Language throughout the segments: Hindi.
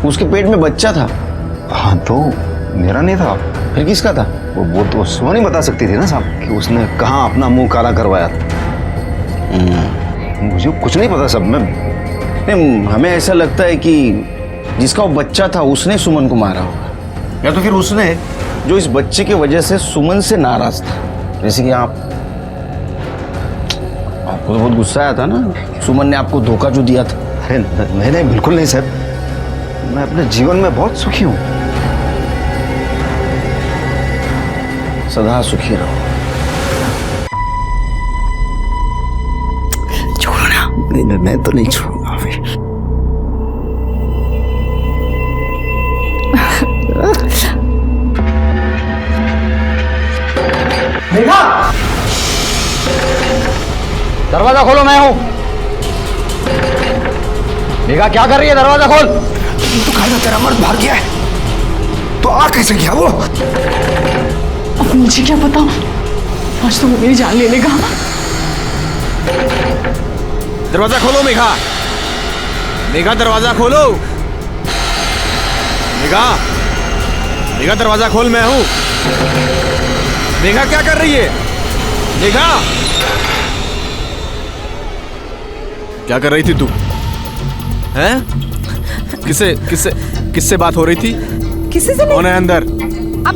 उसके पेट में बच्चा था। हाँ तो मेरा नहीं था। फिर किसका था? वो तो सुमन ही बता सकती थी ना साहब कि उसने कहाँ अपना मुंह काला करवाया था। मुझे कुछ नहीं पता सब। नहीं, हमें ऐसा लगता है कि जिसका वो बच्चा था उसने सुमन को मारा होगा, या तो फिर उसने जो इस बच्चे की वजह से सुमन से नाराज था। जैसे कि आपको तो बहुत गुस्सा आया था ना, सुमन ने आपको धोखा जो दिया था। अरे नहीं, बिल्कुल नहीं साहब, मैं अपने जीवन में बहुत सुखी हूँ। सदा सुखी रहो। छोड़ो ना। नहीं, मैं तो नहीं छोड़ूंगा फिर। मेघा, दरवाजा खोलो, मैं हूं। मेघा क्या कर रही है? दरवाजा खोल। तो कहा तेरा मर्द भाग गया है, तो आ कैसे गया वो? अब मुझे क्या पता, आज तो वो मेरी जान ले लेगा। दरवाजा खोलो मेघा। मेघा दरवाजा खोलो। मेघा दरवाजा खोल, मैं हूं। मेघा क्या कर रही है? मेघा क्या कर रही थी तू? हैं? किससे बात हो रही थी? किसी से नहीं। कौन है अंदर? आप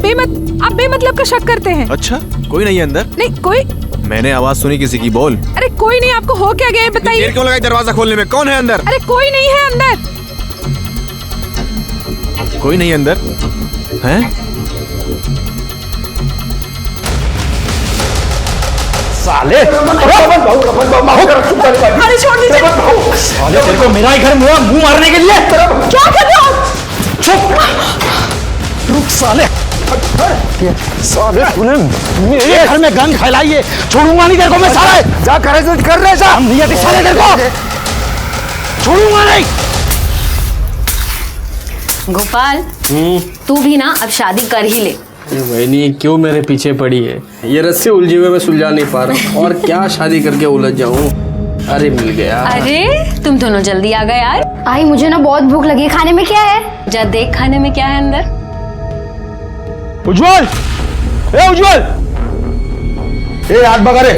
बेमतलब का शक करते हैं। अच्छा, कोई नहीं है अंदर? नहीं कोई। मैंने आवाज सुनी किसी की, बोल। अरे कोई नहीं, आपको हो क्या गया है बताइए। देर क्यों लगाई दरवाजा खोलने में? कौन है अंदर? अरे कोई नहीं है अंदर। कोई नहीं अंदर हैं? साले, अरे छोड़ दीजिए। साले तेरे को मेरा ही घर मुंह मारने के लिए। क्या कर रहे हो? चुप, रुक साले। साले तूने मेरे घर में गंद फैलाई है, छोड़ूंगा नहीं तेरे को मैं। साले जा करे तो कर रहे जा, नहीं आती साले तेरे को छोड़ूंगा नहीं। गोपाल, तू भी ना अब शादी कर ही ले। वही क्यों मेरे पीछे पड़ी है? ये रस्से उलझे हुए मैं सुलझा नहीं पा रहा, और क्या शादी करके उलझ जाऊं। अरे मिल गया। अरे तुम दोनों जल्दी आ गए यार। आई मुझे ना बहुत भूख लगी है, खाने में क्या है? जा देख खाने में क्या है अंदर। उज्जवल, ए उज्जवल, ए हाथ भगा रे।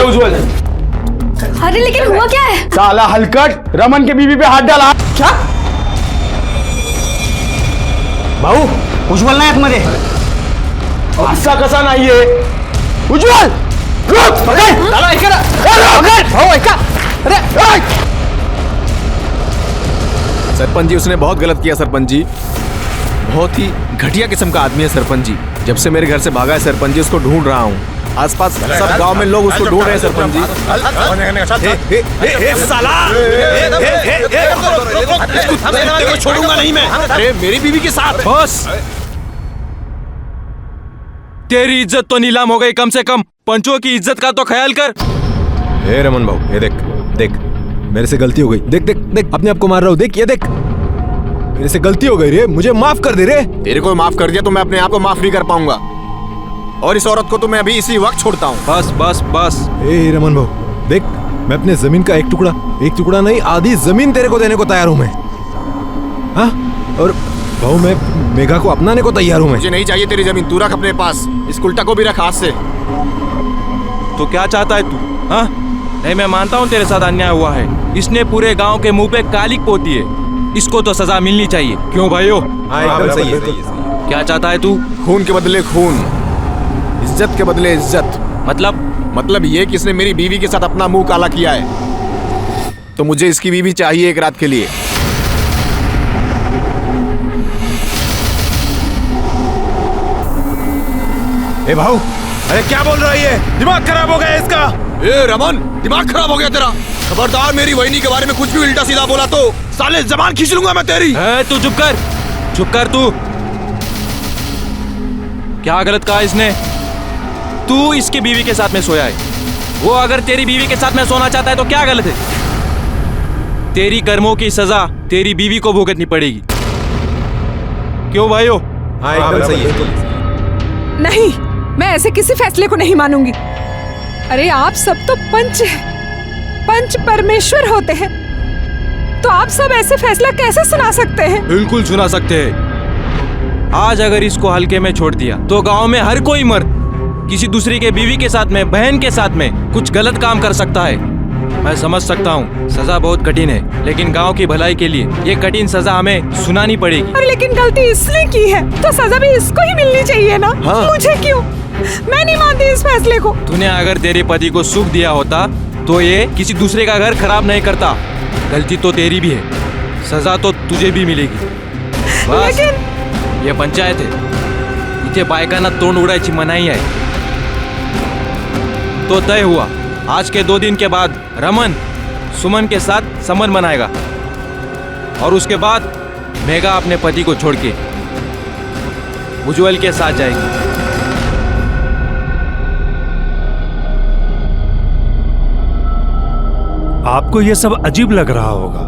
उज्जवल, अरे लेकिन हुआ क्या है? साला हलकट, रमन के बीवी पे हाथ डाला। क्या? भाऊ, उज्जवल नाही आतमध्ये। असा कसा नाहीये? उज्जवल, रुक, पकड. चला ऐका ना. पकड. भाऊ ऐका. अरे सरपंच जी, उसने बहुत गलत किया सरपंच जी। बहुत ही घटिया किस्म का आदमी है सरपंच जी। जब से मेरे घर से भागा है सरपंच जी, उसको ढूंढ रहा हूँ। आसपास सब गांव में लोग उसको ढूंढ रहे हैं सरपंच जी। इसको छोड़ूंगा नहीं मैं। अरे मेरी बीवी के साथ। बस, तेरी इज्जत तो नीलाम हो गई, कम से कम पंचों की इज्जत का तो ख्याल कर। हे रमन भाऊ, ये देख देख, मेरे से गलती हो गई। देख देख देख, अपने आप को मार रहा हूँ। देख ये देख, मेरे से गलती हो गई रे, मुझे माफ कर दे रे। तेरे को माफ कर दिया तो मैं अपने आप को माफ नहीं कर पाऊंगा, और इस औरत को तो मैं अभी इसी वक्त छोड़ता हूँ। बस बस बस। ए रमन भाऊ देख, मैं अपने जमीन का एक टुकड़ा नहीं, आधी जमीन तेरे को देने को तैयार हूँ मैं। हाँ, और भाऊ मैं मेघा को अपनाने को तैयार हूँ मैं। मुझे नहीं चाहिए तेरी जमीन, तू रख अपने पास। इस उल्टा को भी रख हाथ से। तो क्या चाहता है तू? हाँ, नहीं मैं मानता हूँ तेरे साथ अन्याय हुआ है। इसने पूरे गांव के मुंह पे कालिक पोती है, इसको तो सजा मिलनी चाहिए। क्यों भाइयों? हाँ एकदम सही है। क्या चाहता है तू? खून के बदले खून, इज्जत के बदले इज्जत। मतलब ये कि इसने मेरी बीवी के साथ अपना मुंह काला किया है, तो मुझे इसकी बीवी चाहिए एक रात के लिए। ए भाऊ, अरे क्या बोल रहा है ये? दिमाग खराब हो गया इसका। ए रमन, दिमाग खराब हो गया तेरा? खबरदार मेरी वहिनी के बारे में कुछ भी उल्टा सीधा बोला तो साले जबान खींच लूंगा मैं तेरी। तू चुप कर तू। क्या गलत कहा इसने? तू इसकी बीवी के साथ में सोया है, वो अगर तेरी बीवी के साथ में सोना चाहता है तो क्या गलत है? तेरी कर्मों की सजा तेरी बीवी को भुगतनी पड़ेगी। क्यों भाइयों? हाँ एकदम सही है। नहीं, मैं ऐसे किसी फैसले को नहीं मानूंगी। अरे आप सब तो पंच परमेश्वर होते हैं। तो आप सब ऐसे फैसला कैसे सुना सकते हैं? बिल्कुल सुना सकते हैं। आज अगर इसको हल्के में छोड़ दिया तो गांव में हर कोई मर्द किसी दूसरी के बीवी के साथ में, बहन के साथ में कुछ गलत काम कर सकता है। मैं समझ सकता हूँ सजा बहुत कठिन है, लेकिन गांव की भलाई के लिए ये कठिन सजा हमें सुनानी पड़ेगी। और लेकिन गलती इसने की है तो सजा भी इसको ही मिलनी चाहिए ना। हाँ। मुझे क्यों? मैं नहीं मानती इस फैसले को। तूने अगर तेरे पति को सुख दिया होता तो ये किसी दूसरे का घर खराब नहीं करता। गलती तो तेरी भी है, सजा तो तुझे भी मिलेगी। बस लेकिन ये पंचायत है, इथे बायकांना तोंड उडायची मनाई आहे। तो तय हुआ, आज के 2 दिन के बाद रमन सुमन के साथ समन मनाएगा और उसके बाद मेघा अपने पति को छोड़ के उज्जवल के साथ जाएगी। आपको यह सब अजीब लग रहा होगा।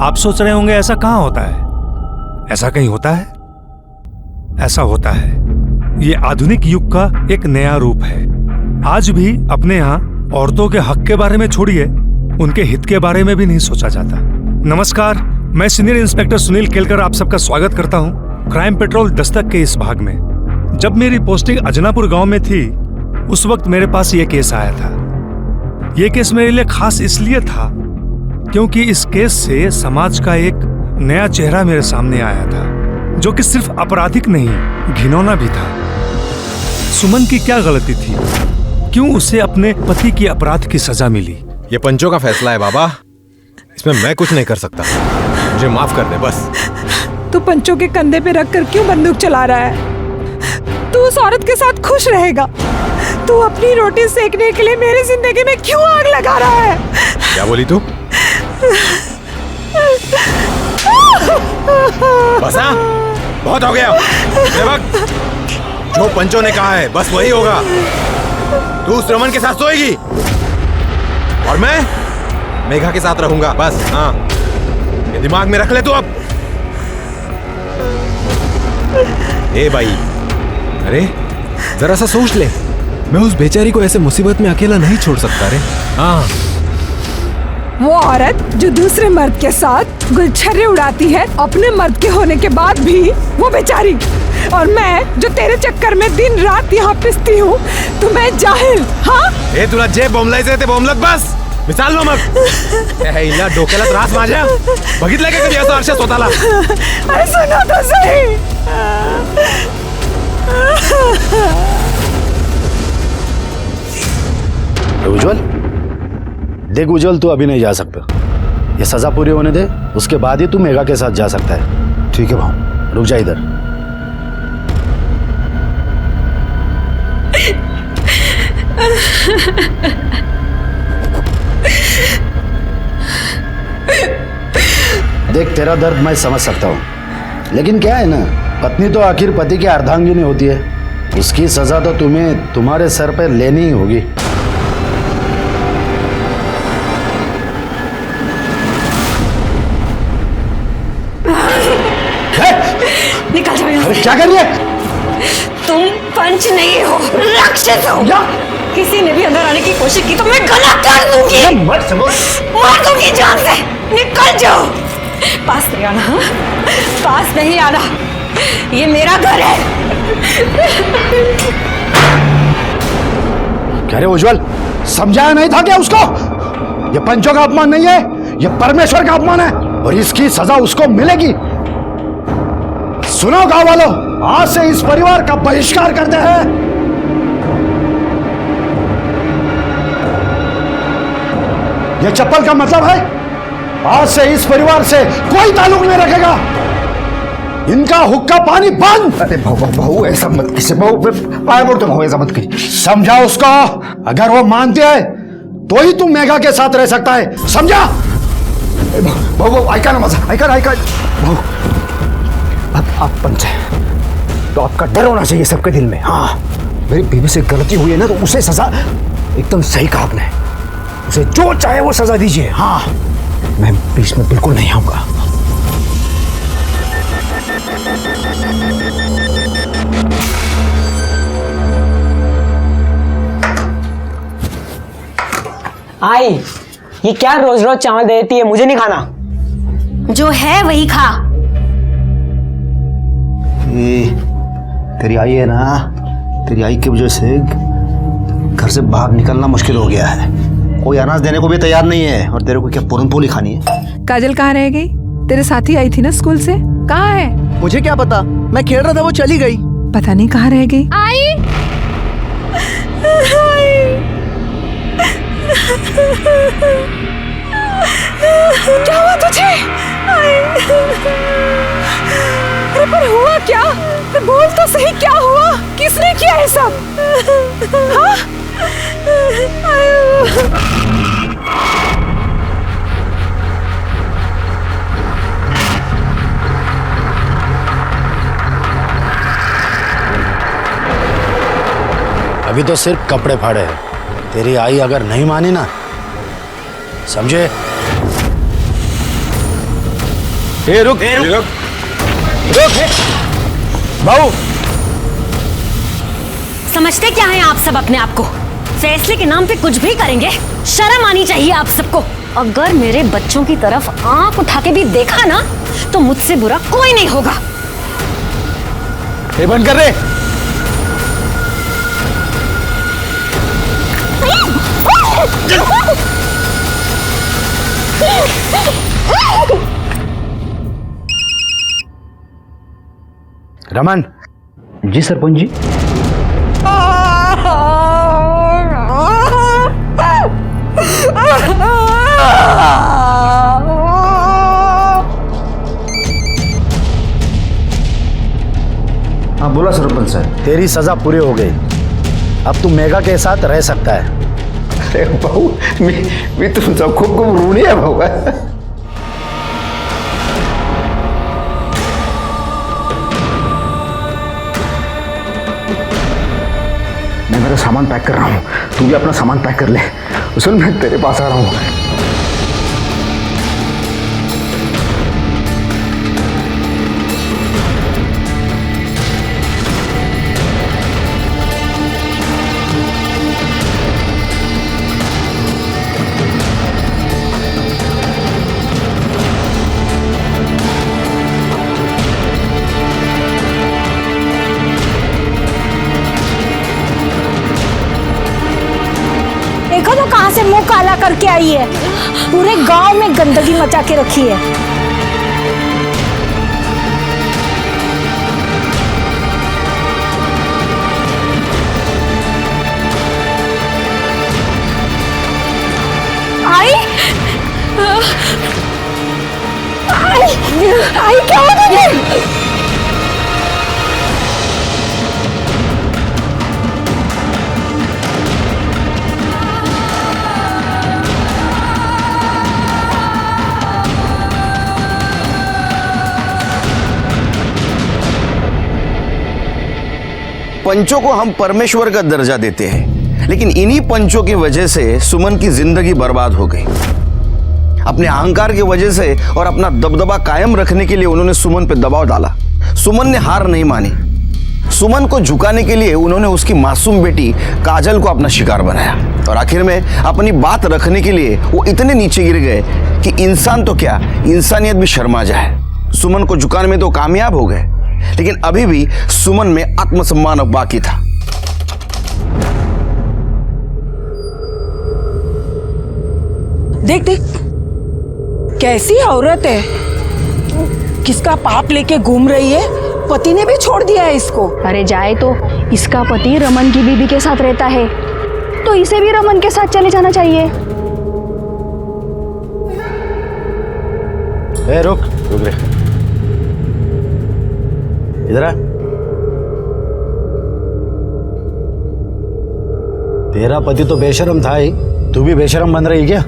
आप सोच रहे होंगे ऐसा कहाँ होता है? ऐसा कहीं होता है? ऐसा होता है। ये आधुनिक युग का एक नया रूप है। आज भी अपने यहाँ औरतों के हक के बारे में छोड़िए, उनके हित के बारे में भी नहीं सोचा जाता। नमस्कार, मैं सीनियर इंस्पेक्टर सुनील केलकर आप सबका स्वागत करता हूँ क्राइम पेट्रोल दस्तक के इस भाग में। जब मेरी पोस्टिंग अजनापुर गांव में थी, उस वक्त मेरे पास ये केस आया था। ये केस मेरे लिए खास इसलिए था क्योंकि इस केस से समाज का एक नया चेहरा मेरे सामने आया था, जो कि सिर्फ आपराधिक नहीं, घिनौना भी था। सुमन की क्या गलती थी? क्यों उसे अपने पति की अपराध की सजा मिली? ये पंचों का फैसला है बाबा, इसमें मैं कुछ नहीं कर सकता। मुझे माफ कर दे बस। तू पंचों के कंधे पे रखकर क्यों बंदूक चला रहा है? तू उस औरत के साथ खुश रहेगा? तू अपनी रोटी सेकने के लिए मेरी जिंदगी में क्यों आग लगा रहा है? क्या बोली तू? बस हाँ, बहुत हो गया। सेवक, जो पंचों ने कहा है बस वही होगा। तू उस रमन के साथ सोएगी और मैं मेघा के साथ रहूंगा, बस। हाँ, ये दिमाग में रख ले तू अब। ए भाई, अरे जरा सा सोच ले, मैं उस बेचारी को ऐसे मुसीबत में अकेला नहीं छोड़ सकता रे। हाँ, वो औरत जो दूसरे मर्द के साथ गुलछर्रे उड़ाती है अपने मर्द के होने के बाद भी, वो बेचारी। और मैं जो तेरे चक्कर में दिन रात यहाँ पिसती हूँ, तो मैं जाहिल? हाँ, ए तुला जे बोंबलायचं ते बोंबलत बस, मिसाल नो मग। हिला डोक्याला त्रास माझ्या, बघितलं का कधी असं आरशात स्वतःला? अरे सुनो तो सही। उज्जवल, देख उज्जवल, तू अभी नहीं जा सकता। ये सजा पूरी होने दे, उसके बाद ही तू मेघा के साथ जा सकता है। ठीक है भाऊ, रुक जा इधर। देख, तेरा दर्द मैं समझ सकता हूँ, लेकिन क्या है ना, पत्नी तो आखिर पति की अर्धांगिनी होती है। इसकी सजा तो तुम्हें तुम्हारे सर पर लेनी ही होगी। निकल जाओ यहाँ अरे से। क्या कर रही है? तुम पंच नहीं हो, राक्षस हो। किसी ने भी अंदर आने की कोशिश की तो मैं गला काट दूंगी, मार दूंगी जान से। निकल जाओ, पास नहीं आना। हाँ? पास नहीं आना, ये मेरा घर है। कह रहे उज्जवल, समझाया नहीं था क्या उसको? ये पंचों का अपमान नहीं है, ये परमेश्वर का अपमान है और इसकी सजा उसको मिलेगी। सुनो गांव वालों, आज से इस परिवार का बहिष्कार करते हैं। ये चप्पल का मतलब है, आज से इस परिवार से कोई ताल्लुक नहीं रखेगा। इनका हुक्का पानी बंद। अरे भाऊ ऐसा मत कीजिए भाऊ, पाया पड़ता हूँ, ऐसा मत कीजिए। समझा उसको, अगर वो मानते हैं तो ही तुम मेघा के साथ रह सकता है, समझा? भाऊ ऐका ना माझा, ऐका भाऊ, अब आप पंच हैं तो आपका डर होना चाहिए सबके दिल में। हाँ, मेरी बीवी से गलती हुई है ना, तो उसे सजा, एकदम सही कहा आपने, उसे जो चाहे वो सजा दीजिए। हाँ, मैं बीच में बिल्कुल नहीं आऊंगा। आई, ये क्या रोज रोज चावल देती है? मुझे नहीं खाना। जो है वही खा। तेरी आई है ना, तेरी आई की वजह से घर से बाहर निकलना मुश्किल हो गया है। कोई अनाज देने को भी तैयार नहीं है और तेरे को क्या पूरन पोली खानी है? काजल कहाँ रह गई? तेरे साथी आई थी ना स्कूल से, कहाँ है? मुझे क्या पता, मैं खेल रहा था, वो चली गई। पता नहीं कहाँ रह गई। आई क्या हुआ तुझे? अरे पर हुआ क्या? बोल तो सही, क्या हुआ? किसने किया है सब? हाँ? अभी तो सिर्फ कपड़े फाड़े हैं। तेरी आई अगर नहीं मानी ना, समझे? रुक बाबू, समझते क्या हैं आप सब अपने आप को? फैसले के नाम पे कुछ भी करेंगे? शर्म आनी चाहिए आप सबको। अगर मेरे बच्चों की तरफ आंख उठा के भी देखा ना, तो मुझसे बुरा कोई नहीं होगा। ये बंद कर दे। रमन जी, सरपंच जी। हाँ बोला सरपंच साहब। तेरी सजा पूरी हो गई, अब तू मेघा के साथ रह सकता है। अरे भाऊ, मी तुमचा खूप खूप ऋणी आहे भाऊ। मैं मेरा सामान पैक कर रहा हूँ, तू भी अपना सामान पैक कर ले। सुन, मैं तेरे पास आ रहा हूँ। देखो तो कहां से मुंह काला करके आई है। पूरे गांव में गंदगी मचा के रखी है। आई क्या हो गया? पंचों को हम परमेश्वर का दर्जा देते हैं, लेकिन इन्हीं पंचों की वजह से सुमन की जिंदगी बर्बाद हो गई। अपने अहंकार की वजह से और अपना दबदबा कायम रखने के लिए उन्होंने सुमन पे दबाव डाला। सुमन ने हार नहीं मानी। सुमन को झुकाने के लिए उन्होंने उसकी मासूम बेटी काजल को अपना शिकार बनाया और आखिर में अपनी बात रखने के लिए वो इतने नीचे गिर गए कि इंसान तो क्या, इंसानियत भी शर्मा जाए। सुमन को झुकाने में तो कामयाब हो गए, लेकिन अभी भी सुमन में आत्मसम्मान अब बाकी था। देख देख, कैसी औरत है, किसका पाप लेके घूम रही है। पति ने भी छोड़ दिया है इसको। अरे जाए तो, इसका पति रमन की बीवी के साथ रहता है, तो इसे भी रमन के साथ चले जाना चाहिए। रुक रुक रे, इधर आ। तेरा पति तो बेशरम था ही, तू भी बेशरम बन रही है क्या?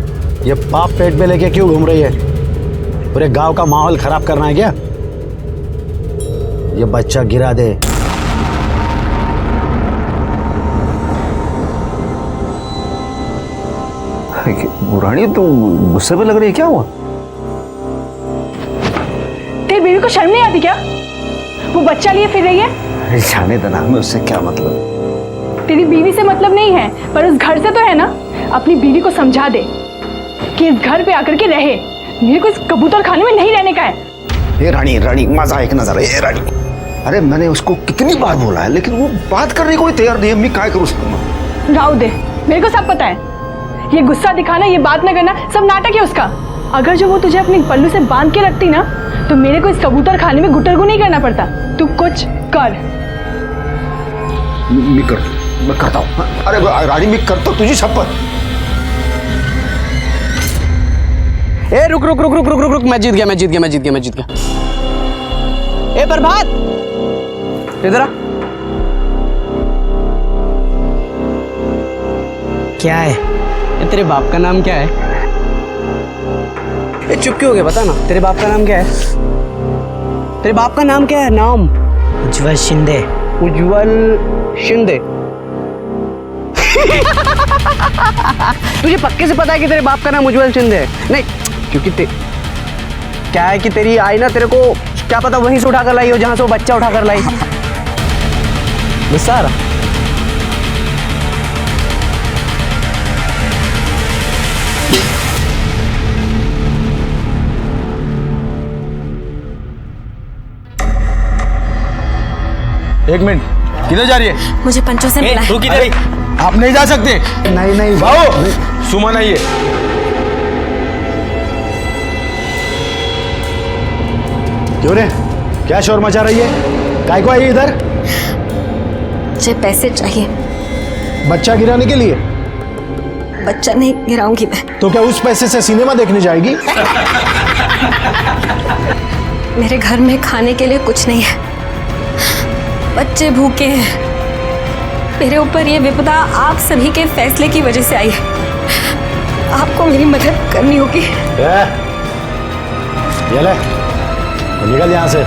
ये पाप पेट में लेके क्यों घूम रही है? पूरे गांव का माहौल खराब करना है क्या? ये बच्चा गिरा दे। बुरानी, तू गुस्से में लग रही है, क्या हुआ? तेरी बीवी को शर्म नहीं आती क्या? वो बच्चा लिए फिर रही है। अरे जाने देना, हमें उससे क्या मतलब। तेरी बीवी से मतलब नहीं है, पर उस घर से तो है ना। अपनी बीवी को समझा दे कि इस घर पे आकर के रहे, मेरे को इस कबूतर खाने में नहीं रहने का है। ए रानी रानी मजा एक नजर है। ए रानी, अरे मैंने उसको कितनी बार बोला है, लेकिन वो बात करने को ही तैयार नहीं है। मैं क्या करूँ उसको? राव दे, मेरे को सब पता है। ये गुस्सा दिखाना, ये बात न करना, सब नाटक है उसका। अगर जो वो तुझे अपने पल्लू से बांध के रखती ना, तो मेरे को इस कबूतर खाने में गुटरगु नहीं करना पड़ता। तू कुछ कर। मैं करता हूँ। अरे रानी, मैं करता हूँ, तुझी शपथ। ए रुक रुक रुक रुक रुक रुक रुक, मैं जीत गया। ए प्रभात, इधर आ। क्या है ये? तेरे बाप का नाम क्या है? ए चुप क्यों हो गया? बता ना, तेरे बाप का नाम क्या है? तेरे बाप का नाम क्या है? नाम? उज्जवल शिंदे। तुझे पक्के से पता है कि तेरे बाप का नाम उज्जवल शिंदे है? नहीं, क्योंकि क्या है कि तेरी आई ना, तेरे को क्या पता वहीं से उठाकर लाई हो जहां से वो बच्चा उठाकर लाई। गुस्सा आ रहा? एक मिनट, किधर जा रही है? मुझे पंचों से मिला है। तू किधर? आप नहीं जा सकते। नहीं भाऊ, सुमन आई है। क्यों रे, क्या शोर मचा रही है? काय को आई इधर? मुझे पैसे चाहिए। बच्चा गिराने के लिए? बच्चा नहीं गिराऊंगी मैं। तो क्या उस पैसे से सिनेमा देखने जाएगी? मेरे घर में खाने के लिए कुछ नहीं है, बच्चे भूखे हैं। मेरे ऊपर ये विपदा आप सभी के फैसले की वजह से आई है। आपको मेरी मदद करनी होगी। ये ले, निकल यहाँ से।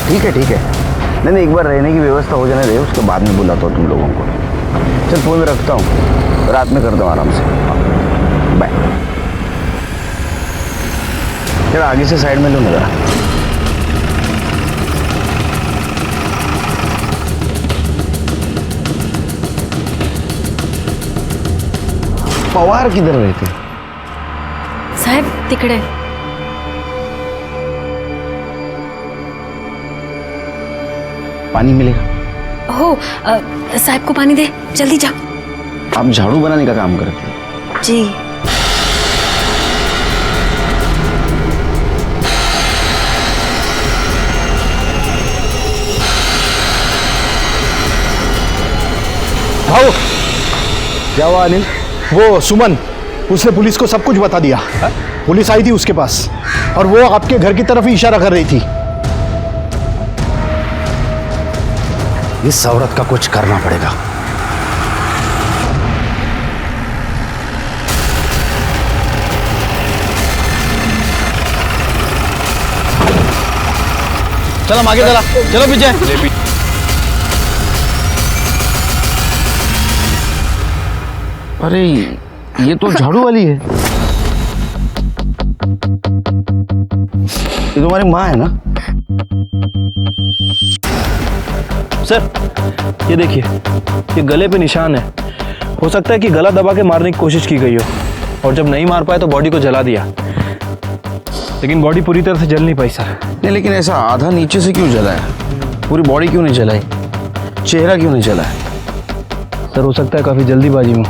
ठीक है। नहीं, एक बार रहने की व्यवस्था हो जाने दे, उसके बाद में बुलाता हूँ तुम लोगों को। चल फोन रखता हूँ, रात में करता हूँ आराम से। बाय। चल आगे से साइड में लो नजर। पवार किधर रहते? साहब तिकडे। पानी मिलेगा? हो साहब को पानी दे, जल्दी जाओ। आप झाड़ू बनाने का काम करते हैं? जी। भाऊ, क्या हुआ अनिल? वो सुमन, उसने पुलिस को सब कुछ बता दिया। पुलिस आई थी उसके पास और वो आपके घर की तरफ ही इशारा कर रही थी। इस औरत का कुछ करना पड़ेगा। चल हम आगे चला, चलो पीछे। अरे ये तो झाड़ू वाली है। ये तुम्हारी माँ है ना? सर ये देखिए, ये गले पे निशान है। हो सकता है कि गला दबा के मारने की कोशिश की गई हो, और जब नहीं मार पाए तो बॉडी को जला दिया, लेकिन बॉडी पूरी तरह से जल नहीं पाई सर। नहीं, लेकिन ऐसा आधा नीचे से क्यों जला है? पूरी बॉडी क्यों नहीं जलाई? चेहरा क्यों नहीं जला है? सर हो सकता है काफ़ी जल्दीबाजी में,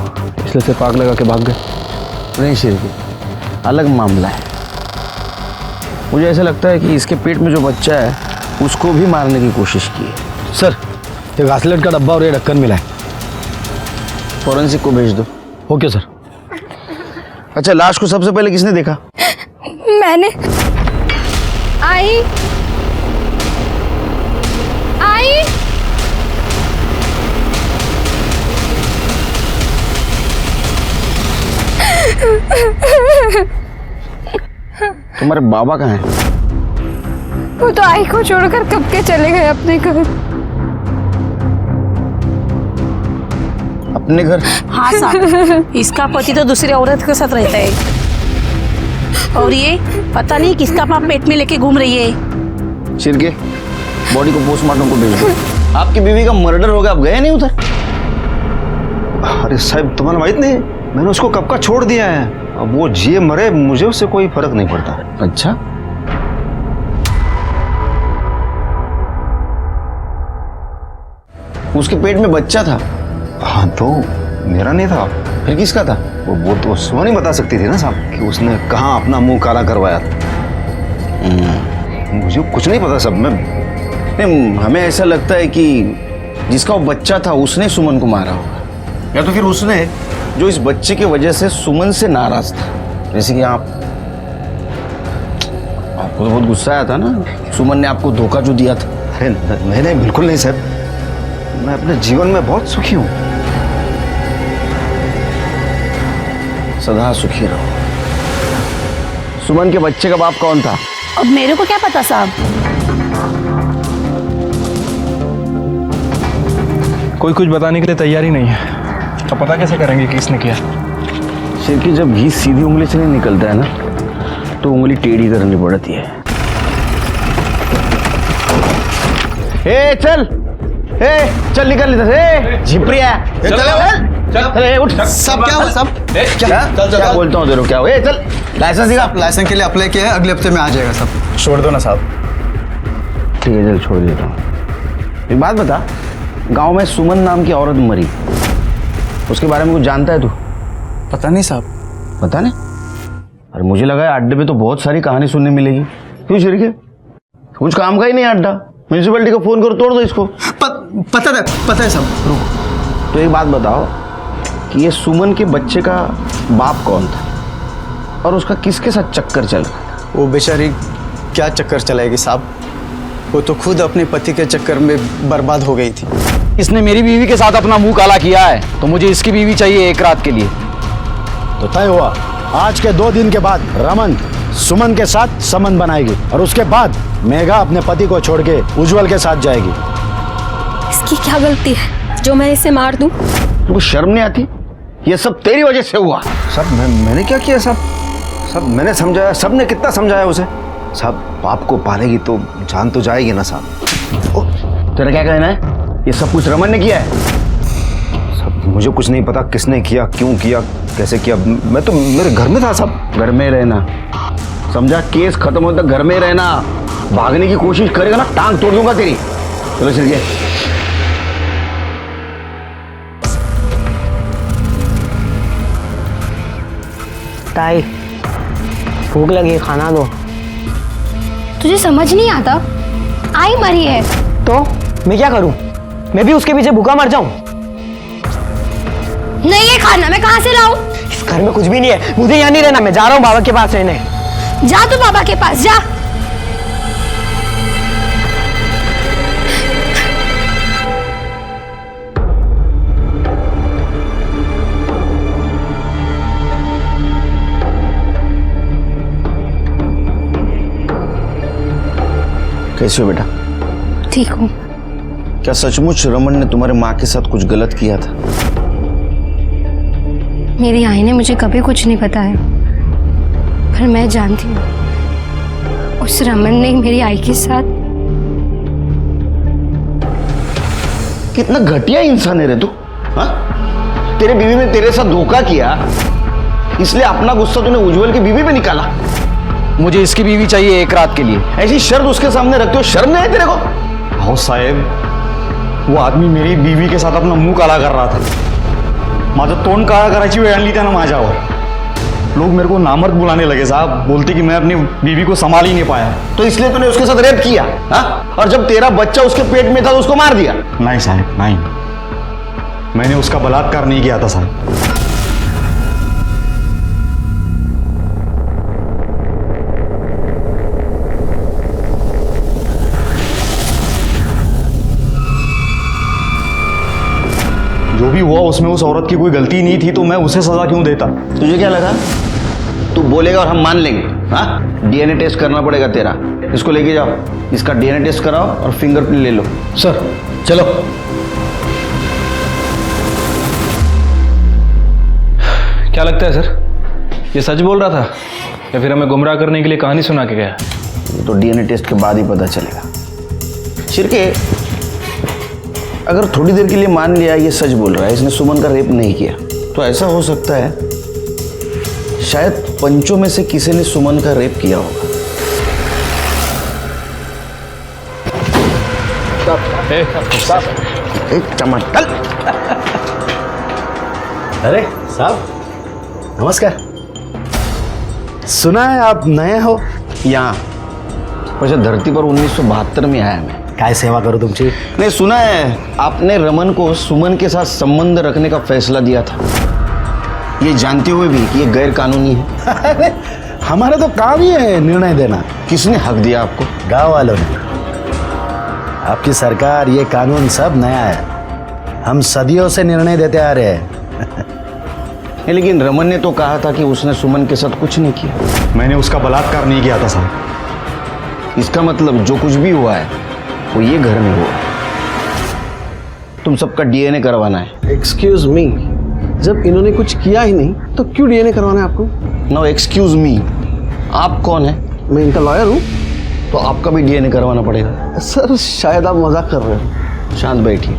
इसलिए से पाग लगा के भाग गए। नहीं शेरगी, अलग मामला है। मुझे ऐसा लगता है कि इसके पेट में जो बच्चा है उसको भी मारने की कोशिश की है। सर, ये घासलेट का डब्बा और ये ढक्कन मिला है, फॉरेंसिक को भेज दो। Okay sir. अच्छा, लाश को सबसे पहले किसने देखा? मैंने। आई। तुम्हारे बाबा कहाँ हैं? वो तो आई को छोड़कर कब के चले गए अपने घर। अपने घर? हाँ साहब, इसका पति तो दूसरी औरत के साथ रहता है, और ये पता नहीं किसका पाप पेट में लेके घूम रही है। शिरके, बॉडी को पोस्टमार्टम को भेज दो। आपकी बीवी का मर्डर हो गया, आप गए नहीं उधर? अरे साहब तुम्हारा माहित नहीं, मैंने उसको कब का छोड़ दिया है। अब वो जिए मरे मुझे उससे कोई फर्क नहीं पड़ता। अच्छा, उसके पेट में बच्चा था? हाँ तो मेरा नहीं था। फिर किसका था? वो तो सुबह नहीं बता सकती थी ना साहब कि उसने कहाँ अपना मुंह काला करवाया था। मुझे कुछ नहीं पता सब। मैं नहीं, हमें ऐसा लगता है कि जिसका वो बच्चा था उसने सुमन को मारा होगा, या तो फिर उसने जो इस बच्चे की वजह से सुमन से नाराज था। जैसे कि आपको तो बहुत गुस्सा आया था ना, सुमन ने आपको धोखा जो दिया था। अरे नहीं, बिल्कुल नहीं साहब, मैं अपने जीवन में बहुत सुखी हूँ। सदा सुखी रहो। सुमन के बच्चे का बाप कौन था? अब मेरे को क्या पता साहब। कोई कुछ बताने के लिए तैयार ही नहीं है, तो पता कैसे करेंगे कि किसने किया? सिर की जब घी सीधी उंगली से नहीं निकलता है ना, तो उंगली टेढ़ी करनी पड़ती है। ए चल, चल निकल इधर से, झिपरिया। चल उठ। सब क्या हुआ सब? क्या बोलता हूँ तेरे को, क्या हुआ? चल लाइसेंस दिखा। लाइसेंस के लिए अप्लाई किया है, अगले हफ्ते में आ जाएगा सब। छोड़ दो ना साहब। ठीक है चल छोड़ देता हूँ। एक बात बता, गांव में सुमन नाम की औरत मरी, उसके बारे में कुछ जानता है तू? पता नहीं साहब। पता नहीं? अरे मुझे लगा है अड्डे पे तो बहुत सारी कहानी सुनने मिलेगी। क्यों शिरके, कुछ काम का ही नहीं अड्डा। म्यूनसिपैलिटी को फोन करो, तोड़ दो इसको। पता है साहब। रुको, तो एक बात बताओ कि ये सुमन के बच्चे का बाप कौन था और उसका किसके साथ चक्कर चल रहा था? वो बेचारी क्या चक्कर चलाएगी साहब, वो तो खुद अपने पति के चक्कर में बर्बाद हो गई थी। इसने मेरी बीवी के साथ अपना मुंह काला किया है, तो मुझे इसकी बीवी चाहिए एक रात के लिए। तो तय हुआ, आज के 2 दिन के बाद रमन सुमन के साथ संबंध बनाएगी और उसके बाद मेघा अपने पति को छोड़ के उज्जवल के साथ जाएगी। इसकी क्या गलती है जो मैं इसे मार दूं? तुमको शर्म नहीं आती? ये सब तेरी वजह से हुआ। सब मैंने क्या किया साहब? सब मैंने समझाया, सब ने कितना समझाया उसे। साहब बाप को पालेगी तो जान तो जाएगी ना साहब। तेरा क्या कहना है? ये सब कुछ रमन ने किया है? सब मुझे कुछ नहीं पता किसने किया, क्यों किया, कैसे किया। मैं तो मेरे घर में था साहब। घर में रहना, समझा? केस खत्म होने तक घर में रहना। भागने की कोशिश करेगा ना, टांग तोड़ दूंगा तेरी। चलो चलिए। ताई भूख लगी, खाना दो। तुझे समझ नहीं आता? आई मरी है तो मैं क्या करूं? मैं भी उसके पीछे भूखा मर जाऊं? नहीं है खाना, मैं कहाँ से लाऊं? इस घर में कुछ भी नहीं है, मुझे यहाँ नहीं रहना। मैं जा रहा हूँ बाबा के पास रहने। जा तू बाबा के पास जा। कैसे हो बेटा? ठीक हूँ। क्या सचमुच रमन ने तुम्हारे माँ के साथ कुछ गलत किया था? मेरी आई ने मुझे कभी कुछ नहीं बताया, पर मैं जानती हूँ उस रमन ने मेरी आई के साथ। कितना घटिया इंसान है रे तू, हाँ? तेरे बीवी ने तेरे साथ धोखा किया, इसलिए अपना गुस्सा तूने उज्जवल की बीवी पे निकाला। मुझे इसकी बीवी चाहिए एक रात के लिए। ऐसी शर्त उसके सामने रखते हो, शर्म नहीं है तेरे को? हाँ साहेब, वो आदमी मेरी बीवी के साथ अपना मुंह काला कर रहा था। माझं तोंड काळा करायची वेळ आणली त्यानं माझ्यावर। लोग मेरे को नामर्द बुलाने लगे साहब, बोलते कि मैं अपनी बीवी को संभाल ही नहीं पाया। तो इसलिए तूने उसके साथ रेप किया, हाँ? और जब तेरा बच्चा उसके पेट में था तो उसको मार दिया? नहीं साहब नहीं, मैंने उसका बलात्कार नहीं किया था साहब। जो भी हुआ उसमें उस औरत की कोई गलती नहीं थी, तो मैं उसे सजा क्यों देता? तुझे क्या लगा तू बोलेगा और हम मान लेंगे? हाँ, डीएनए टेस्ट करना पड़ेगा तेरा। इसको लेके जाओ, इसका डीएनए टेस्ट कराओ और फिंगरप्रिंट ले लो। सर चलो। क्या लगता है सर, ये सच बोल रहा था या फिर हमें गुमराह करने के लिए कहानी सुना के गया? ये तो डीएनए टेस्ट के बाद ही पता चलेगा। शिरके, अगर थोड़ी देर के लिए मान लिया ये सच बोल रहा है, इसने सुमन का रेप नहीं किया, तो ऐसा हो सकता है शायद पंचों में से किसी ने सुमन का रेप किया होगा। चमत्कार। अरे साहब नमस्कार। सुना है आप नए हो यहाँ वैसे धरती पर 1972 में आया मैं। काय सेवा करूं तुमची? नहीं, सुना है आपने रमन को सुमन के साथ संबंध रखने का फैसला दिया था, ये जानते हुए भी कि ये गैर कानूनी है। अरे हमारा तो काम ही है निर्णय देना। किसने हक दिया आपको? गांव वालों ने। आपकी सरकार, ये कानून सब नया है, हम सदियों से निर्णय देते आ रहे हैं। लेकिन रमन ने तो कहा था कि उसने सुमन के साथ कुछ नहीं किया। मैंने उसका बलात्कार नहीं किया था साहब। इसका मतलब जो कुछ भी हुआ है वो ये घर में हुआ। तुम सबका डीएनए करवाना है। एक्सक्यूज मी, जब इन्होंने कुछ किया ही नहीं तो क्यों डीएनए करवाना है आपको? नो एक्सक्यूज मी, आप कौन है? मैं इनका लॉयर हूँ। तो आपका भी डीएनए करवाना पड़ेगा। सर शायद आप मजाक कर रहे हो। शांत बैठिए।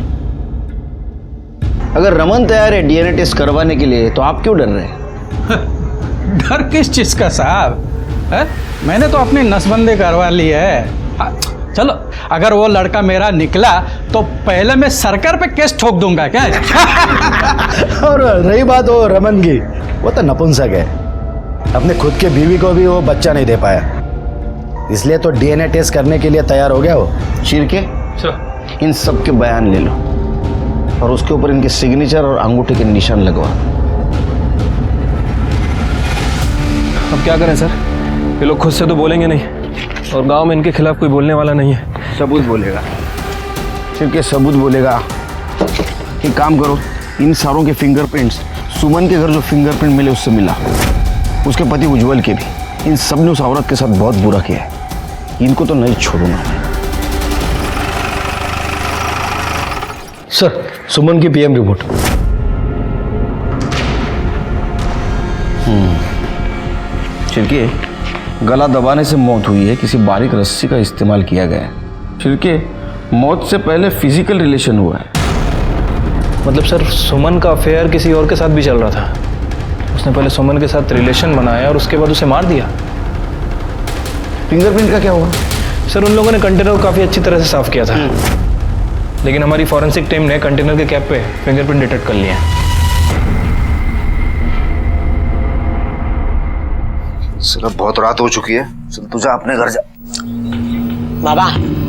अगर रमन तैयार है डीएनए टेस्ट करवाने के लिए तो आप क्यों डर रहे हैं? डर किस चीज का साहब? मैंने तो अपनी नसबंदी करवा ली है। चलो, अगर वो लड़का मेरा निकला तो पहले मैं सरकार पे केस ठोक दूंगा क्या? और रही बात वो रमन की, वो तो नपुंसक है, अपने खुद के बीवी को भी वो बच्चा नहीं दे पाया, इसलिए तो डीएनए टेस्ट करने के लिए तैयार हो गया वो। शिरके, इन सब के बयान ले लो और उसके ऊपर इनके सिग्नेचर और अंगूठे के निशान लगवा। अब क्या करें सर? ये लोग खुद से तो बोलेंगे नहीं और गांव में इनके खिलाफ कोई बोलने वाला नहीं है। सबूत बोलेगा। शिरके सबूत बोलेगा। एक काम करो, इन सारों के फिंगरप्रिंट्स सुमन के घर जो फिंगरप्रिंट मिले उससे मिला, उसके पति उज्जवल के भी। इन सब ने उस औरत के साथ बहुत बुरा किया है, इनको तो नहीं छोड़ूंगा मैं। सर, सुमन की पीएम रिपोर्ट। छिड़के, गला दबाने से मौत हुई है, किसी बारीक रस्सी का इस्तेमाल किया गया है। छिड़के, मौत से पहले फिजिकल रिलेशन हुआ है। मतलब सर, सुमन का अफेयर किसी और के साथ भी चल रहा था। उसने पहले सुमन के साथ रिलेशन बनाया और उसके बाद उसे मार दिया। फिंगरप्रिंट का क्या हुआ? सर, उन लोगों ने कंटेनर को काफ़ी अच्छी तरह से साफ किया था, लेकिन हमारी फॉरेंसिक टीम ने कंटेनर के कैप पे फिंगरप्रिंट डिटेक्ट कर लिए। चलो, बहुत रात हो चुकी है, चल तू जा अपने घर जा। बाबा,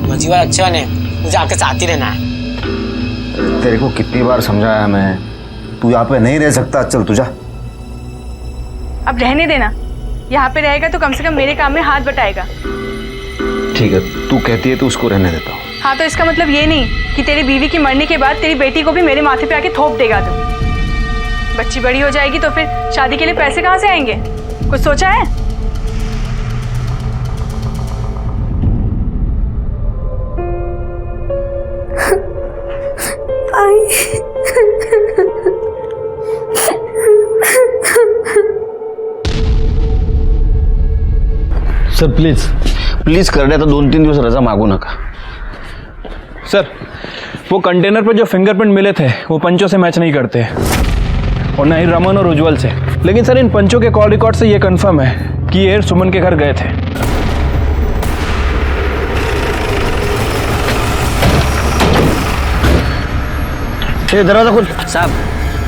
मजीवा अच्छा ने मुझे आपके साथ ही रहना है। तेरे को कितनी बार समझाया मैं, तू यहाँ पे नहीं रह सकता, चल तू जा। अब रहने देना, यहाँ पे रहेगा तो कम से कम मेरे काम में हाथ बटाएगा। ठीक है, तू कहती है तो उसको रहने देता हूँ। हाँ, तो इसका मतलब ये नहीं कि तेरी बीवी की मरने के बाद तेरी बेटी को भी मेरे माथे पे आके थोप देगा तू। बच्ची बड़ी हो जाएगी तो फिर शादी के लिए पैसे कहाँ से आएंगे? कुछ सोचा है? सर प्लीज कर रहे तो 2-3 दिवस रजा मागू नका। सर, वो कंटेनर पे जो फिंगरप्रिंट मिले थे वो पंचों से मैच नहीं करते और ना ही रमन और उज्जवल से। लेकिन सर, इन पंचों के कॉल रिकॉर्ड से ये कंफर्म है कि ये सुमन के घर गए थे। ये दरवाजा खोल। साहब,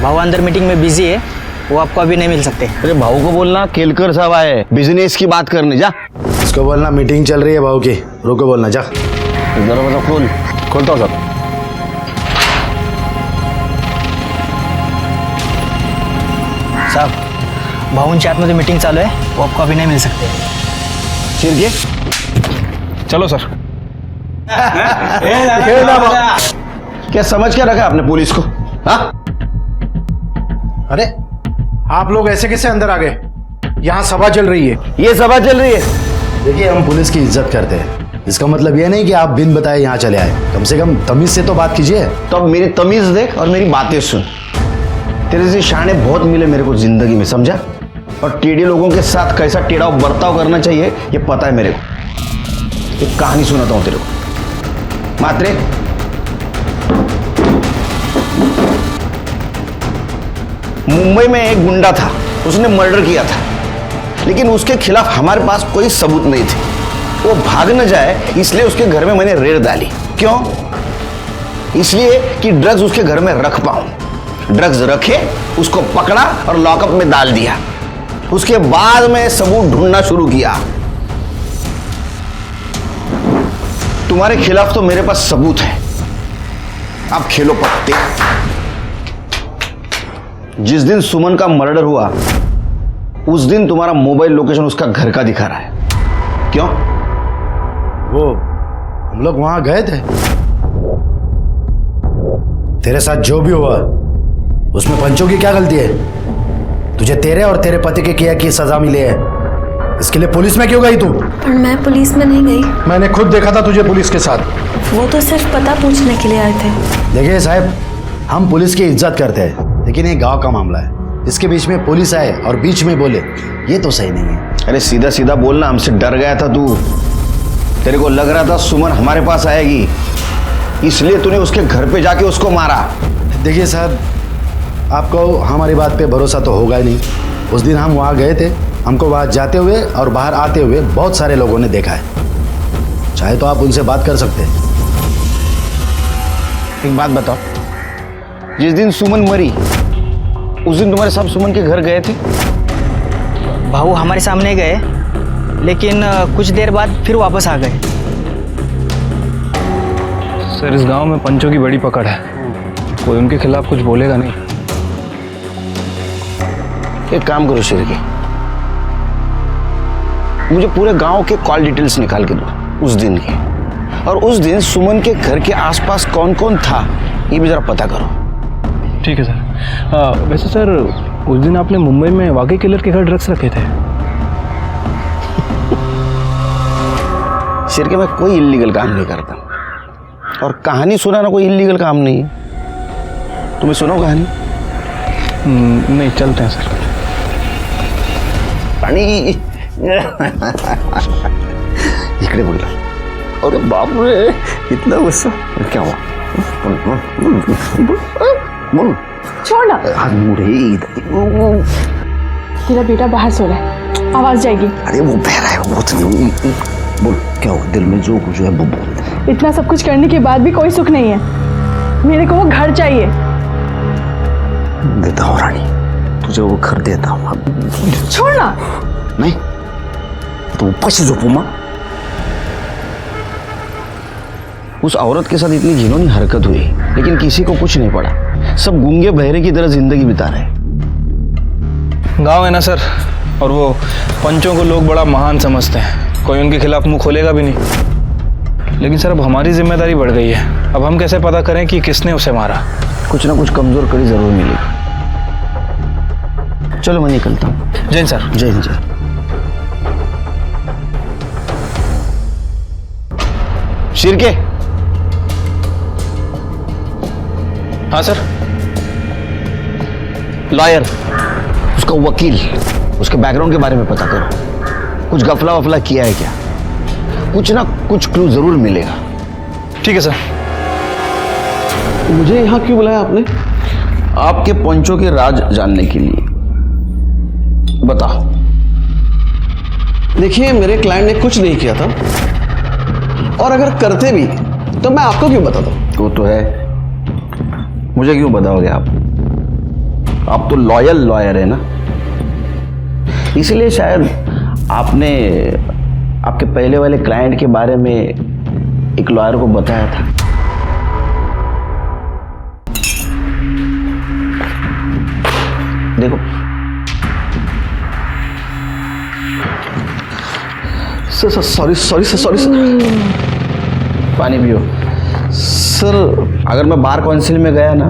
भाऊ अंदर मीटिंग में बिजी है, वो आपको अभी नहीं मिल सकते। अरे भाऊ को बोलना केलकर साहब आए बिजनेस की बात करने। जा, इसको बोलना मीटिंग चल रही है भाऊ की, रुको बोलना। जा, दरवाजा खोल। खोलता हूँ साहब। साहब, भाऊ चाट में जो मीटिंग चालू है वो आपको अभी नहीं मिल सकते। छिड़के, चलो सर। क्या समझ क्या रखा आपने पुलिस को? हाँ, अरे आप लोग ऐसे कैसे अंदर आ गए? यहाँ सभा चल रही है। ये सभा चल रही है। देखिए, हम पुलिस की इज्जत करते हैं, इसका मतलब ये नहीं कि आप बिन बताए यहाँ चले आए। कम से कम तमीज से तो बात कीजिए। तो अब मेरी तमीज देख और मेरी बातें सुन। तेरे से शाने बहुत मिले मेरे को जिंदगी में, समझा? और टेढ़े लोगों के साथ कैसा टेढ़ा बर्ताव करना चाहिए ये पता है मेरे को। एक कहानी सुनाता हूँ तेरे को। मात्रे, मुंबई में एक गुंडा था, उसने मर्डर किया था, लेकिन उसके खिलाफ हमारे पास कोई सबूत नहीं थे। वो भाग न जाए इसलिए उसके घर में मैंने रेड डाली। क्यों? इसलिए कि ड्रग्स उसके घर में रख पाऊं। ड्रग्स रखे, उसको पकड़ा और लॉकअप में डाल दिया। उसके बाद मैं सबूत ढूंढना शुरू किया। तुम्हारे खिलाफ तो मेरे पास सबूत है। अब खेलो पत्ते। जिस दिन सुमन का मर्डर हुआ उस दिन तुम्हारा मोबाइल लोकेशन उसका घर का दिखा रहा है। क्यों? वो हम लोग वहां गए थे। तेरे साथ जो भी हुआ उसमें पंचों की क्या गलती है? तुझे तेरे और तेरे पति के किया की सजा मिली है, इसके लिए पुलिस में क्यों गई तू? पर मैं पुलिस में नहीं गई। मैंने खुद देखा था तुझे पुलिस के साथ। वो तो सिर्फ पता पूछने के लिए आए थे। देखिए साहब, हम पुलिस की इज्जत करते हैं, लेकिन ये गांव का मामला है। इसके बीच में पुलिस आए और बीच में बोले, ये तो सही नहीं है। अरे सीधा सीधा बोलना। हमसे डर गया था तू। तेरे को लग रहा था सुमन हमारे पास आएगी, इसलिए तूने उसके घर पे जाके उसको मारा। देखिए साहब, आपको हमारी बात पे भरोसा तो होगा ही नहीं। उस दिन हम वहाँ गए थे, हमको वहाँ जाते हुए और बाहर आते हुए बहुत सारे लोगों ने देखा है। चाहे तो आप उनसे बात कर सकते हैं। एक बात बताओ, जिस दिन सुमन मरी उस दिन तुम्हारे साहब सुमन के घर गए थे? भाऊ हमारे सामने गए, लेकिन कुछ देर बाद फिर वापस आ गए। सर इस गांव में पंचों की बड़ी पकड़ है, कोई उनके खिलाफ कुछ बोलेगा नहीं। एक काम करो शिरके, मुझे पूरे गांव के कॉल डिटेल्स निकाल के दो उस दिन के, और उस दिन सुमन के घर के आसपास कौन कौन था ये भी जरा पता करो। ठीक है सर। वैसे सर उस दिन आपने मुंबई में वाकई किलर के घर ड्रग्स रखे थे? शिरके मैं कोई इल्लीगल काम नहीं करता, और कहानी सुनाना कोई इल्लीगल काम नहीं है। तुम्हें सुनो कहानी? नहीं, चलते हैं सर। पानी इकडे बोल। अरे बाप रे, इतना गुस्सा क्या हुआ? बोल। छोड़ ना। तेरा बेटा बाहर सो रहा है, आवाज जाएगी। अरे वो बह रहा है, वो बोल क्या हुआ? दिल में जो कुछ है वो बोल। इतना सब कुछ करने के बाद भी कोई सुख नहीं है। मेरे को वो घर चाहिए। देता हूँ रानी, तुझे वो घर देता हूँ। छोड़ ना। नहीं तो ऊपर से झोपू माँ। उस औरत के साथ इतनी घिनौनी हरकत हुई, लेकिन किसी को कुछ नहीं पड़ा। सब गूंगे बहरे की तरह जिंदगी बिता रहे। गांव है ना सर, और वो पंचों को लोग बड़ा महान समझते हैं, कोई उनके खिलाफ मुंह खोलेगा भी नहीं। लेकिन सर अब हमारी जिम्मेदारी बढ़ गई है। अब हम कैसे पता करें कि किसने उसे मारा? कुछ ना कुछ कमजोर कड़ी जरूर मिलेगी। चलो मैं निकलता हूँ। जय हिंद सर। जय हिंद। जय शिरके। हाँ सर। लॉयर, उसका वकील, उसके बैकग्राउंड के बारे में पता करो। कुछ गफला वफला किया है क्या? कुछ ना कुछ क्लू जरूर मिलेगा। ठीक है सर। मुझे यहाँ क्यों बुलाया आपने? आपके पंचों के राज जानने के लिए। बताओ। देखिए, मेरे क्लाइंट ने कुछ नहीं किया था, और अगर करते भी तो मैं आपको क्यों बताता? वो तो है, मुझे क्यों बताओगे आप? आप तो लॉयल लॉयर है ना, इसलिए शायद आपने आपके पहले वाले क्लाइंट के बारे में एक लॉयर को बताया था। देखो सॉरी सर। पानी पियो। सर अगर मैं बार काउंसिल में गया ना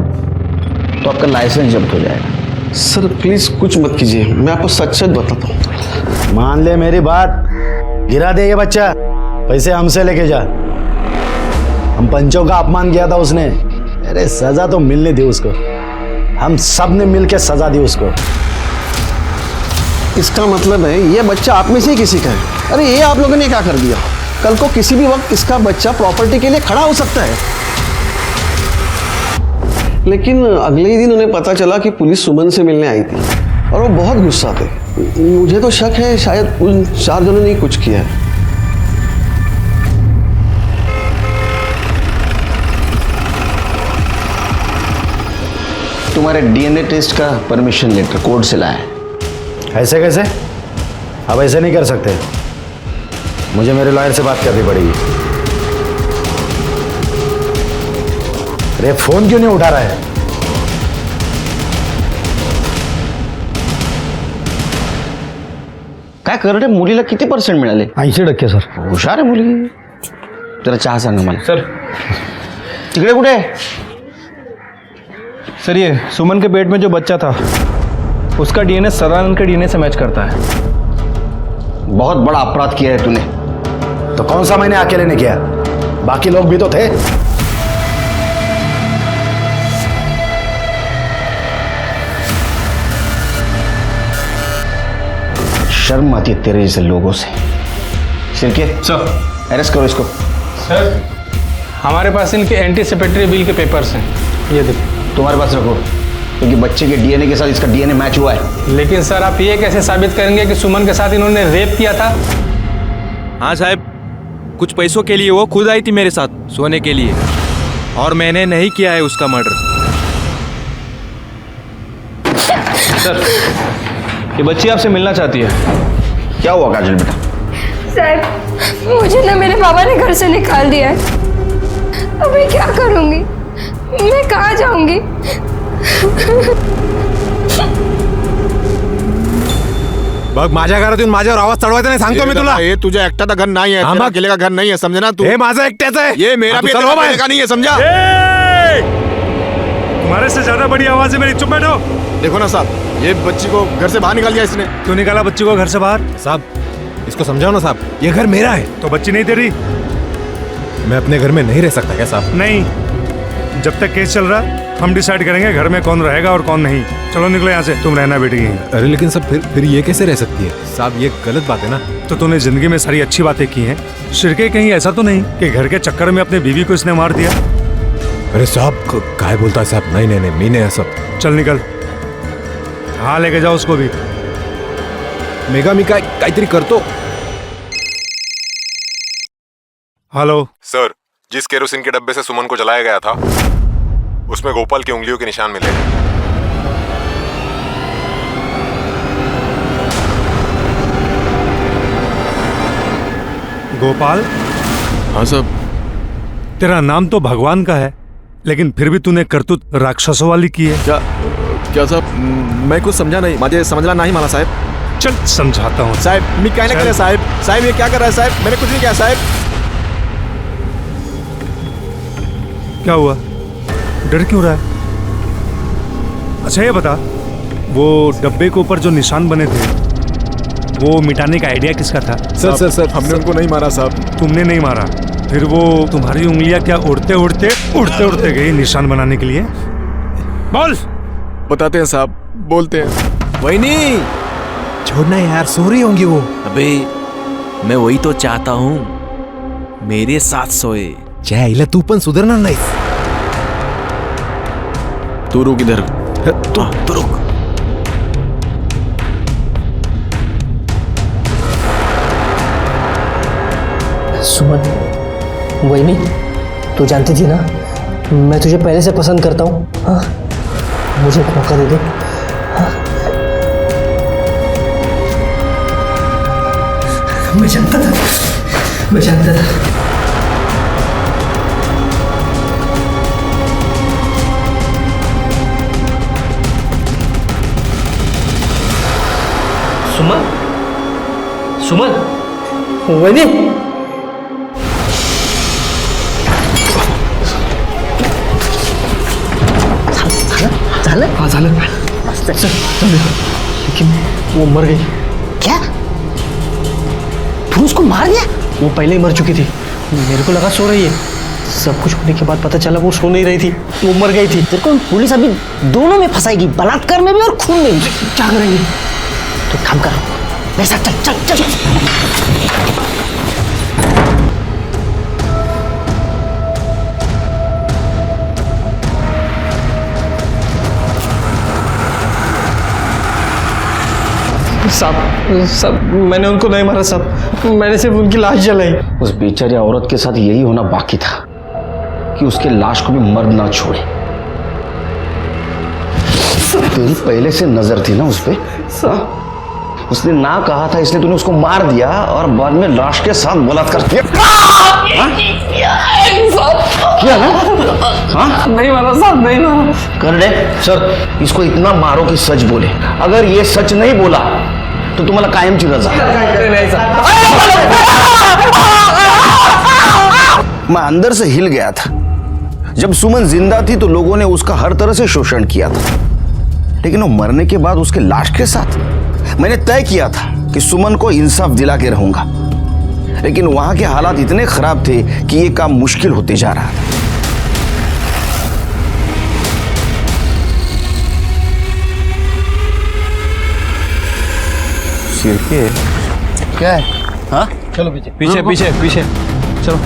तो आपका लाइसेंस जब्त हो जाएगा। सर प्लीज कुछ मत कीजिए, मैं आपको सच सच बताता हूँ। मान ले मेरी बात, गिरा दे ये बच्चा, पैसे हमसे लेके जा। हम पंचों का अपमान किया था उसने, अरे सजा तो मिलने दी उसको। हम सब ने मिलकर सजा दी उसको। इसका मतलब है ये बच्चा आप में से ही किसी का है। अरे ये आप लोगों ने क्या कर दिया? कल को किसी भी वक्त इसका बच्चा प्रॉपर्टी के लिए खड़ा हो सकता है। लेकिन अगले ही दिन उन्हें पता चला कि पुलिस सुमन से मिलने आई थी और वो बहुत गुस्सा थे। मुझे तो शक है शायद उन 4 जनों ने ही कुछ किया है। तुम्हारे डीएनए टेस्ट का परमिशन लेटर कोर्ट से लाया है। ऐसे कैसे? अब ऐसे नहीं कर सकते, मुझे मेरे लॉयर से बात करनी पड़ेगी। अरे फोन क्यों नहीं उठा रहा है? काय कर रे, मुलीला किती % मिळाले? 80% सर. हुशार आहे मुलगी. जरा चहा सांगा मला. सर तिकडे कुठे? सर ये सुमन के पेट में जो बच्चा था उसका डीएनए सदानंद के डीएनए से मैच करता है। बहुत बड़ा अपराध किया है तूने। तो कौन सा मैंने अकेले ने किया? बाकी लोग भी तो थे। शर्म आती है तेरे जैसे लोगों से। सिरके सर अरेस्ट करो इसको। सर हमारे पास इनके एंटीसिपेटरी बिल के पेपर्स हैं, ये देखो। तुम्हारे पास रखो, क्योंकि बच्चे के डीएनए के साथ इसका डीएनए मैच हुआ है। लेकिन सर आप ये कैसे साबित करेंगे कि सुमन के साथ इन्होंने रेप किया था? हाँ साहब, कुछ पैसों के लिए वो खुद आई थी मेरे साथ सोने के लिए, और मैंने नहीं किया है उसका मर्डर। सर ये बच्ची आपसे मिलना चाहती है। क्या हुआ काजल बेटा? साहब मुझे ना मेरे बाबा ने घर से निकाल दिया है। अब मैं क्या करूंगी? मैं कहाँ जाऊंगी? बघ माझ्या घरात येऊन माझ्यावर आवाज चढवायचा नाही, सांगतो मी तुला. हे तुझ्या एकट्याचा घर नाही आहे, तेरा अकेले का घर नहीं है, समझे ना तू? हे माझा एकट्याचा आहे. ये मेरा भी चलो अकेले का नहीं है, समझा? तुम्हारे से ज्यादा बड़ी आवाज है मेरी, चुप बैठो। देखो ना साहब, ये बच्ची को घर से बाहर निकाल दिया इसने। क्यों निकाला बच्ची को घर से बाहर? साहब इसको समझाओ ना साहब, ये घर मेरा है। तो बच्ची नहीं तेरी? मैं अपने घर में नहीं रह सकता क्या साहब? नहीं, जब तक केस चल रहा हम डिसाइड करेंगे घर में कौन रहेगा और कौन नहीं। चलो निकलो यहाँ से, तुम रहना बेटी यहीं। अरे लेकिन सब फिर ये कैसे रह सकती है साहब? ये गलत बात है ना। तो तूने जिंदगी में सारी अच्छी बातें की हैं, शिरके कहीं ऐसा तो नहीं कि घर के चक्कर में अपने बीवी को इसने मार दिया? अरे साहब काय बोलता है साहब? नहीं नहीं नहीं, मी नहीं ऐसा। चल निकल, हाँ लेके जाओ उसको भी। मेगा मी काहीतरी करतो। हेलो सर, जिस केरोसिन के डब्बे से सुमन को जलाया गया था उसमें गोपाल की उंगलियों के निशान मिले। गोपाल? हाँ साहब। तेरा नाम तो भगवान का है, लेकिन फिर भी तूने करतूत राक्षसों वाली की है। क्या साहब? मैं कुछ समझा नहीं, मुझे समझला नहीं मला साहब। चल समझाता हूँ साहब। मी काय नहीं कर साहब? साहब ये क्या कर रहा है साहब? मैंने कुछ नहीं किया साहब। क्या हुआ, डर क्यों रहा है? अच्छा ये बता, वो डब्बे के ऊपर जो निशान बने थे वो मिटाने का आइडिया किसका था? सर हमने उनको नहीं मारा साहब। तुमने नहीं मारा? फिर वो तुम्हारी उंगलियां क्या उड़ते उड़ते गई निशान बनाने के लिए? बोल। बताते हैं साहब, बोलते हैं। वही नहीं, छोड़ना यार, सो रही होंगी वो। अबे मैं वही तो चाहता हूँ, मेरे साथ सोए। चाहे तू पण सुधारणार नाही। तू रुक इधर। तू रुक। सुमन, वही नहीं, तू जानती थी ना मैं तुझे पहले से पसंद करता हूँ। हाँ, मुझे एक मौका दे दे। हाँ? मैं जानता था। सुमन, वही झालं? हाँ झालं। लेकिन वो मर गई। क्या? तू उसको मार दिया? वो पहले ही मर चुकी थी, मेरे को लगा सो रही है। सब कुछ होने के बाद पता चला वो सो नहीं रही थी, वो मर गई थी। तेरे को पुलिस अभी दोनों में फंसाएगी, बलात्कार में भी और खून में भी। क्या करेंगे? तो काम करो, मेरे साथ चल चल चल। साहब मैंने उनको नहीं मारा साहब, मैंने सिर्फ उनकी लाश जलाई। उस बेचारी औरत के साथ यही होना बाकी था कि उसके लाश को भी मर्द ना छोड़े। तेरी पहले से नजर थी ना उस पे। उसने ना कहा था इसलिए तूने उसको मार दिया और बाद में लाश के साथ बलात्कार किया। क्या ना? हाँ? नहीं मारा साहब, नहीं मारा। कर दे सर, इसको इतना मारो कि सच बोले। अगर ये सच नहीं बोला तो तुम्हाला कायमची रजा। मैं अंदर से हिल गया था। जब सुमन जिंदा थी तो लोगों ने उसका हर तरह से शोषण किया था, लेकिन वो मरने के बाद उसके लाश के साथ मैंने तय किया था कि सुमन को इंसाफ दिला के रहूंगा, लेकिन वहां के हालात इतने खराब थे कि ये काम मुश्किल होते जा रहा था। सिर के क्या है? हाँ? चलो पीछे पीछे पीछे पीछे चलो।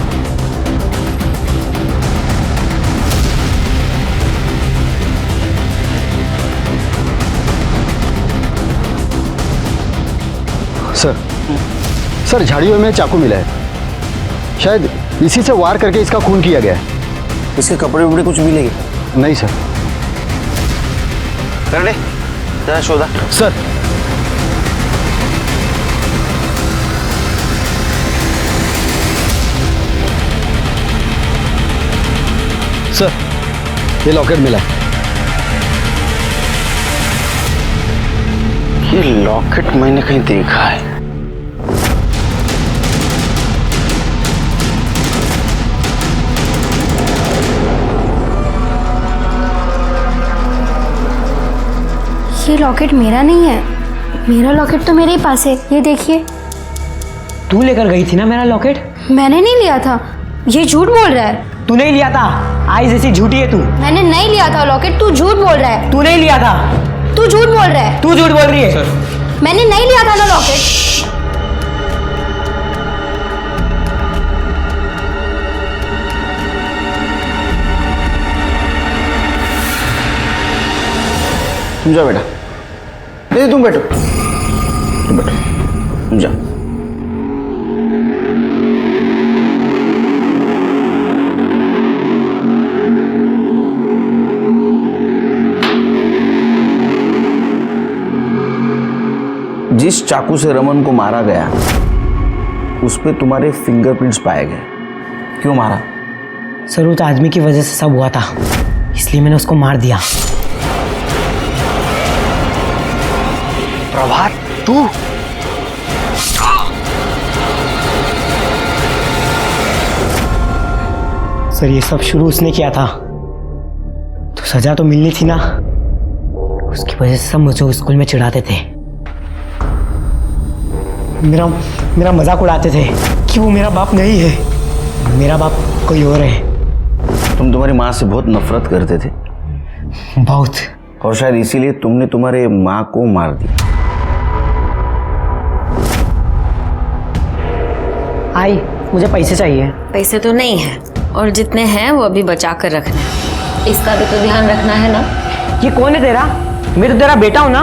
सर झाड़ियों में चाकू मिला है, शायद इसी से वार करके इसका खून किया गया है। इसके कपड़े वपड़े कुछ मिलेंगे? नहीं सर। कर ले जरा शोधा। सर सर ये लॉकेट मिला है। ये लॉकेट मैंने कहीं देखा है। ये लॉकेट मेरा नहीं है, मेरा लॉकेट तो मेरे ही पास है। ये देखिए। तू लेकर गई थी ना मेरा लॉकेट? मैंने नहीं लिया था, ये झूठ बोल रहा है। तू नहीं लिया था, आई जैसी झूठी है तू। मैंने नहीं लिया था लॉकेट, तू झूठ बोल रहा है। तू नहीं लिया था, तू झूठ बोल रहा है। तू झूठ बोल रही है। मैंने नहीं लिया था ना लॉकेट। तुम जाओ बेटा। नहीं तुम बैठो, तुम बैठो, तुम जाओ। जिस चाकू से रमन को मारा गया उस पे तुम्हारे फिंगरप्रिंट्स पाए गए। क्यों मारा? सर उस आदमी की वजह से सब हुआ था, इसलिए मैंने उसको मार दिया। प्रभात तू? सर ये सब शुरू उसने किया था, तो सजा तो मिलनी थी ना। उसकी वजह से सब मुझे स्कूल में चिढ़ाते थे, मेरा मजाक उड़ाते थे कि वो मेरा बाप नहीं है, मेरा बाप कोई और है। तुम तुम्हारी माँ से बहुत नफरत करते थे? बहुत। और शायद इसीलिए तुमने तुम्हारे माँ को मार दिया। आई मुझे पैसे चाहिए। पैसे तो नहीं है, और जितने हैं वो अभी बचा कर रखना है। इसका भी तो ध्यान रखना है ना। ये कौन है तेरा? मैं तो तेरा बेटा हूँ ना।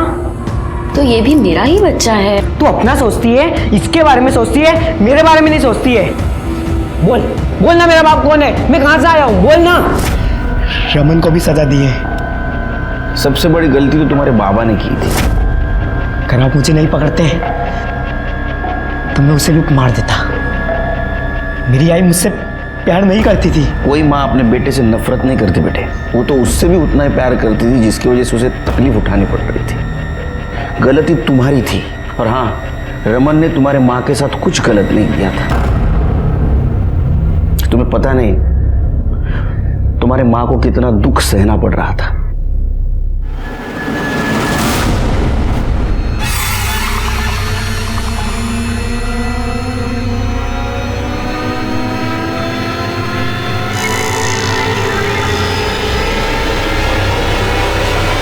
तो ये भी मेरा ही बच्चा है। तू अपना सोचती है, इसके बारे में सोचती है, मेरे बारे में नहीं सोचती है। बोल बोल ना मेरा बाप कौन है, मैं कहाँ से आया हूँ, बोल ना। रमन को भी सजा दी है। सबसे बड़ी गलती तो तुम्हारे बाबा ने की थी। अगर आप मुझे नहीं पकड़ते तो मैं उसे भी मार देता। मेरी आई मुझसे प्यार नहीं करती थी। कोई माँ अपने बेटे से नफरत नहीं करती बेटे, वो तो उससे भी उतना ही प्यार करती थी जिसकी वजह से उसे तकलीफ उठानी पड़ रही थी। गलती तुम्हारी थी। और हाँ, रमन ने तुम्हारे माँ के साथ कुछ गलत नहीं किया था। तुम्हें पता नहीं तुम्हारे माँ को कितना दुख सहना पड़ रहा था।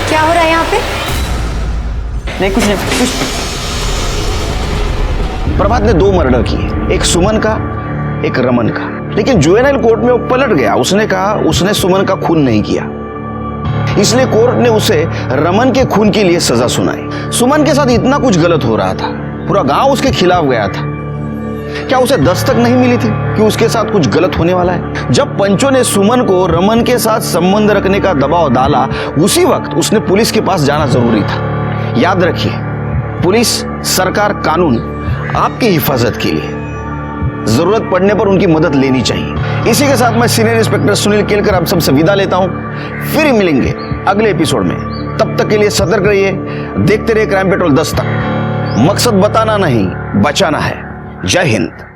क्या हो रहा है यहाँ पे? नहीं कुछ नहीं, कुछ। प्रभात ने 2 मर्डर किए, एक सुमन का एक रमन का, लेकिन जुवेनाइल कोर्ट में वो पलट गया। उसने कहा उसने सुमन का खून नहीं किया। इसलिए कोर्ट ने उसे रमन के खून के लिए सजा सुनाई। सुमन के साथ इतना कुछ गलत हो रहा था, पूरा गांव उसके खिलाफ गया था। क्या उसे दस्तक नहीं मिली थी कि उसके साथ कुछ गलत होने वाला है? जब पंचों ने सुमन को रमन के साथ संबंध रखने का दबाव डाला, उसी वक्त उसने पुलिस के पास जाना जरूरी था। याद रखिए, पुलिस, सरकार, कानून आपकी हिफाजत के लिए, जरूरत पड़ने पर उनकी मदद लेनी चाहिए। इसी के साथ मैं सीनियर इंस्पेक्टर सुनील केलकर आप सबसे विदा लेता हूं। फिर मिलेंगे अगले एपिसोड में। तब तक के लिए सतर्क रहिए, देखते रहिए क्राइम पेट्रोल 10 तक। मकसद बताना नहीं, बचाना है। जय हिंद।